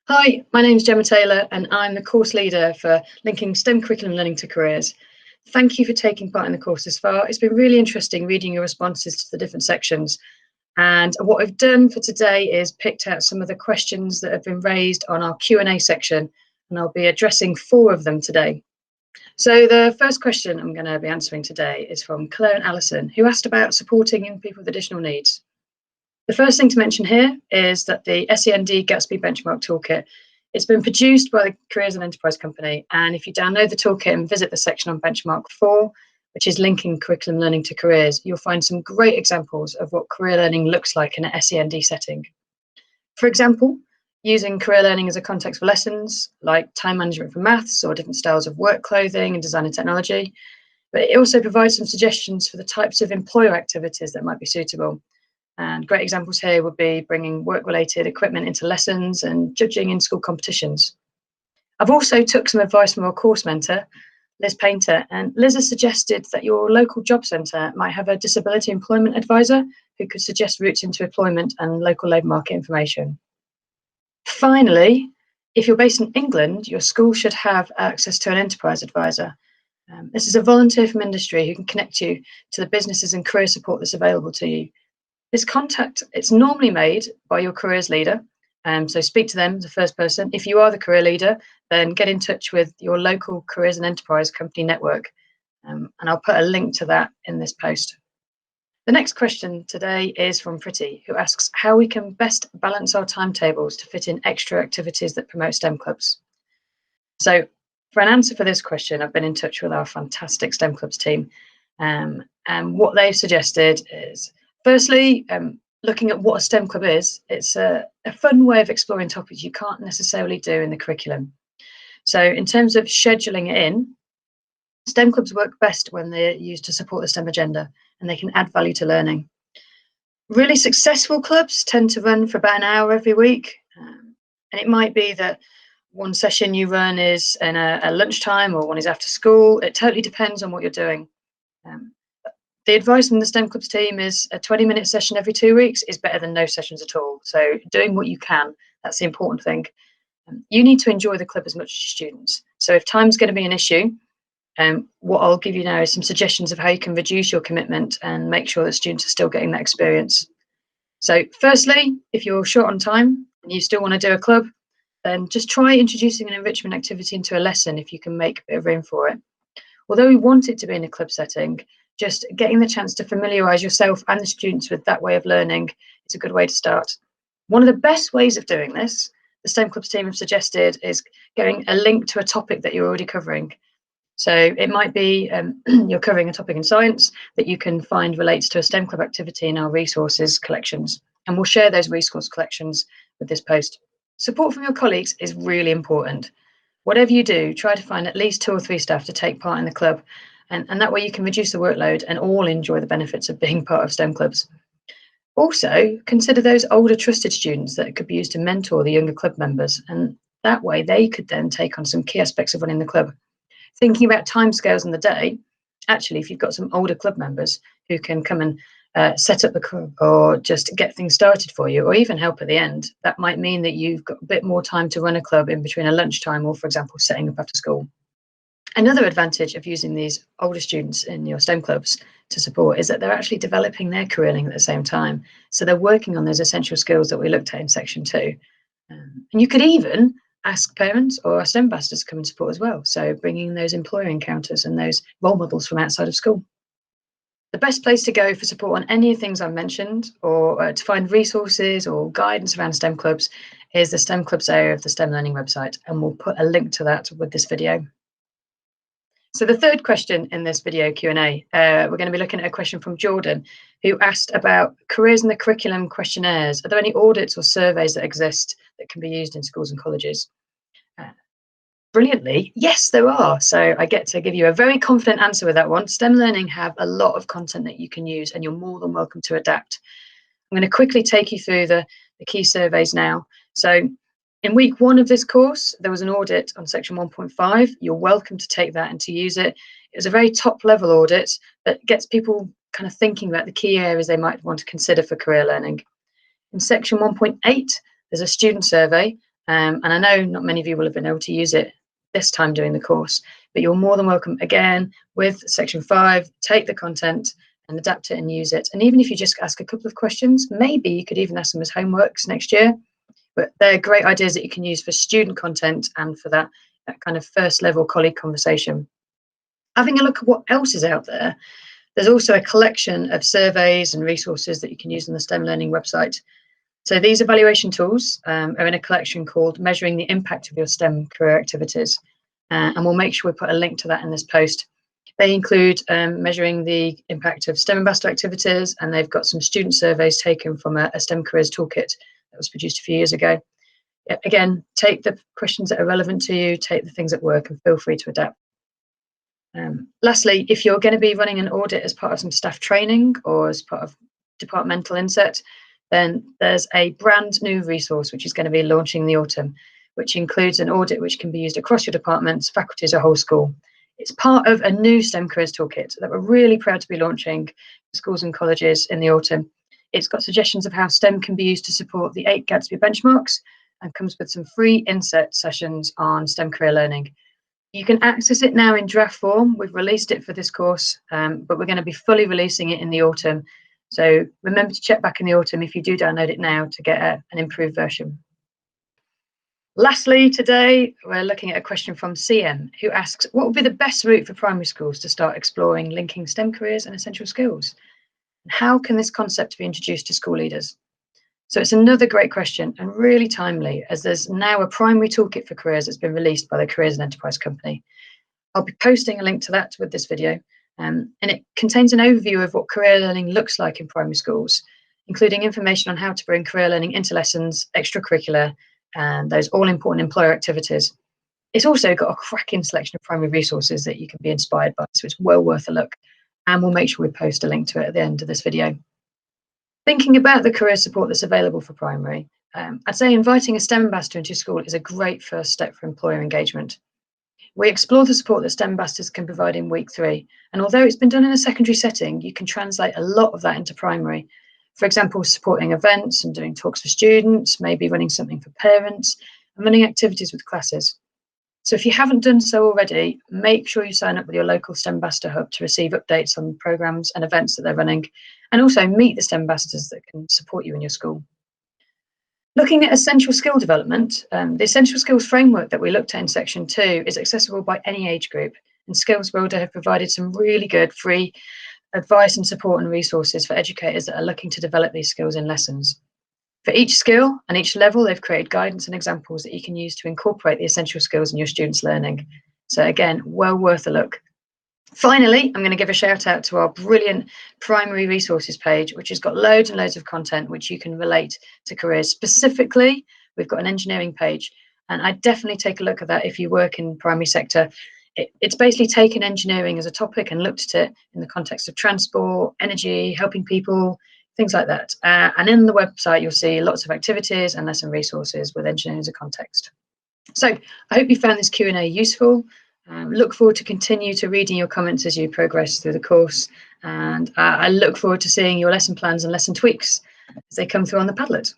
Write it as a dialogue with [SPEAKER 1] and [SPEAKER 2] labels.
[SPEAKER 1] Hi, my name is Gemma Taylor and I'm the course leader for linking STEM curriculum learning to careers. Thank you for taking part in the course this far. It's been really interesting reading your responses to the different sections. And what I've done for today is picked out some of the questions that have been raised on our Q&A section, and I'll be addressing 4 of them today. So the first question I'm going to be answering today is from Claire and Alison, who asked about supporting young people with additional needs. The first thing to mention here is that the SEND Gatsby Benchmark Toolkit, it's been produced by the Careers and Enterprise Company, and if you download the toolkit and visit the section on Benchmark 4, which is linking curriculum learning to careers, you'll find some great examples of what career learning looks like in an SEND setting. For example, using career learning as a context for lessons, like time management for maths or different styles of work clothing and design and technology, but it also provides some suggestions for the types of employer activities that might be suitable. And great examples here would be bringing work-related equipment into lessons and judging in school competitions. I've also took some advice from our course mentor, Liz Painter, and Liz has suggested that your local job centre might have a disability employment advisor who could suggest routes into employment and local labour market information. Finally, if you're based in England, your school should have access to an enterprise advisor. This is a volunteer from industry who can connect you to the businesses and career support that's available to you. This contact, it's normally made by your careers leader, so speak to them as the first person. If you are the career leader, then get in touch with your local careers and enterprise company network, and I'll put a link to that in this post. The next question today is from Pretty, who asks how we can best balance our timetables to fit in extra activities that promote STEM clubs. So for an answer for this question, I've been in touch with our fantastic STEM clubs team, and what they've suggested is, firstly, looking at what a STEM club is, it's a fun way of exploring topics you can't necessarily do in the curriculum. So in terms of scheduling it in, STEM clubs work best when they're used to support the STEM agenda and they can add value to learning. Really successful clubs tend to run for about an hour every week. And it might be that one session you run is in a lunchtime or one is after school. It totally depends on what you're doing. The advice from the STEM clubs team is a 20-minute session every 2 weeks is better than no sessions at all. So doing what you can, that's the important thing. You need to enjoy the club as much as your students. So if time's going to be an issue, what I'll give you now is some suggestions of how you can reduce your commitment and make sure that students are still getting that experience. So firstly, if you're short on time and you still want to do a club, then just try introducing an enrichment activity into a lesson if you can make a bit of room for it. Although we want it to be in a club setting, just getting the chance to familiarise yourself and the students with that way of learning is a good way to start. One of the best ways of doing this, the STEM clubs team have suggested, is getting a link to a topic that you're already covering. So it might be you're covering a topic in science that you can find relates to a STEM club activity in our resources collections, and we'll share those resource collections with this post. Support from your colleagues is really important. Whatever you do, try to find at least 2 or 3 staff to take part in the club, and that way you can reduce the workload and all enjoy the benefits of being part of STEM clubs. Also, consider those older trusted students that could be used to mentor the younger club members, and that way they could then take on some key aspects of running the club. Thinking about timescales in the day, actually, if you've got some older club members who can come and set up the club or just get things started for you, or even help at the end, that might mean that you've got a bit more time to run a club in between a lunchtime or, for example, setting up after school. Another advantage of using these older students in your STEM clubs to support is that they're actually developing their career learning at the same time. So they're working on those essential skills that we looked at in section 2. And you could even ask parents or STEM ambassadors to come and support as well. So bringing those employer encounters and those role models from outside of school. The best place to go for support on any of the things I mentioned, or to find resources or guidance around STEM clubs, is the STEM clubs area of the STEM Learning website, and we'll put a link to that with this video. So the third question in this video Q&A, we're going to be looking at a question from Jordan, who asked about careers in the curriculum questionnaires. Are there any audits or surveys that exist that can be used in schools and colleges? Brilliantly, yes, there are. So I get to give you a very confident answer with that one. STEM Learning have a lot of content that you can use, and you're more than welcome to adapt. I'm going to quickly take you through the key surveys now. So in week 1 of this course, there was an audit on section 1.5. You're welcome to take that and to use it. It was a very top level audit that gets people kind of thinking about the key areas they might want to consider for career learning. In section 1.8, there's a student survey, And I know not many of you will have been able to use it this time during the course, but you're more than welcome again with section 5, take the content and adapt it and use it. And even if you just ask a couple of questions, maybe you could even ask them as homeworks next year, but they're great ideas that you can use for student content and for that kind of first level colleague conversation. Having a look at what else is out there, there's also a collection of surveys and resources that you can use on the STEM Learning website. So these evaluation tools are in a collection called Measuring the Impact of Your STEM Career Activities. And we'll make sure we put a link to that in this post. They include measuring the impact of STEM ambassador activities, and they've got some student surveys taken from a STEM careers toolkit that was produced a few years ago. Again, take the questions that are relevant to you, take the things that work, and feel free to adapt. Lastly, if you're going to be running an audit as part of some staff training or as part of departmental inset, then there's a brand new resource which is going to be launching in the autumn, which includes an audit which can be used across your departments, faculties, or whole school. It's part of a new STEM careers toolkit that we're really proud to be launching for schools and colleges in the autumn. It's got suggestions of how STEM can be used to support the 8 Gatsby benchmarks and comes with some free inset sessions on STEM career learning. You can access it now in draft form. We've released it for this course, but we're going to be fully releasing it in the autumn. So remember to check back in the autumn if you do download it now to get an improved version. Lastly, today we're looking at a question from CM, who asks, what would be the best route for primary schools to start exploring linking STEM careers and essential skills? How can this concept be introduced to school leaders? So it's another great question and really timely, as there's now a primary toolkit for careers that's been released by the Careers and Enterprise Company. I'll be posting a link to that with this video, and it contains an overview of what career learning looks like in primary schools, including information on how to bring career learning into lessons, extracurricular, and those all-important employer activities. It's also got a cracking selection of primary resources that you can be inspired by, so it's well worth a look. And we'll make sure we post a link to it at the end of this video. Thinking about the career support that's available for primary, I'd say inviting a STEM ambassador into school is a great first step for employer engagement. We explore the support that STEM ambassadors can provide in week 3, and although it's been done in a secondary setting, you can translate a lot of that into primary. For example, supporting events and doing talks for students, maybe running something for parents, and running activities with classes. So if you haven't done so already, make sure you sign up with your local STEM Ambassador Hub to receive updates on programs and events that they're running, and also meet the STEM ambassadors that can support you in your school. Looking at essential skill development, the Essential Skills Framework that we looked at in section 2 is accessible by any age group, and Skills Builder have provided some really good free advice and support and resources for educators that are looking to develop these skills in lessons. For each skill and each level, they've created guidance and examples that you can use to incorporate the essential skills in your students' learning. So again, well worth a look. Finally, I'm going to give a shout out to our brilliant primary resources page, which has got loads and loads of content which you can relate to careers. Specifically, we've got an engineering page, and I'd definitely take a look at that if you work in the primary sector. It's basically taken engineering as a topic and looked at it in the context of transport, energy, helping people, things like that. And in the website, you'll see lots of activities and lesson resources with engineering as a context. So I hope you found this Q&A useful. Look forward to continue to reading your comments as you progress through the course. And I look forward to seeing your lesson plans and lesson tweaks as they come through on the Padlet.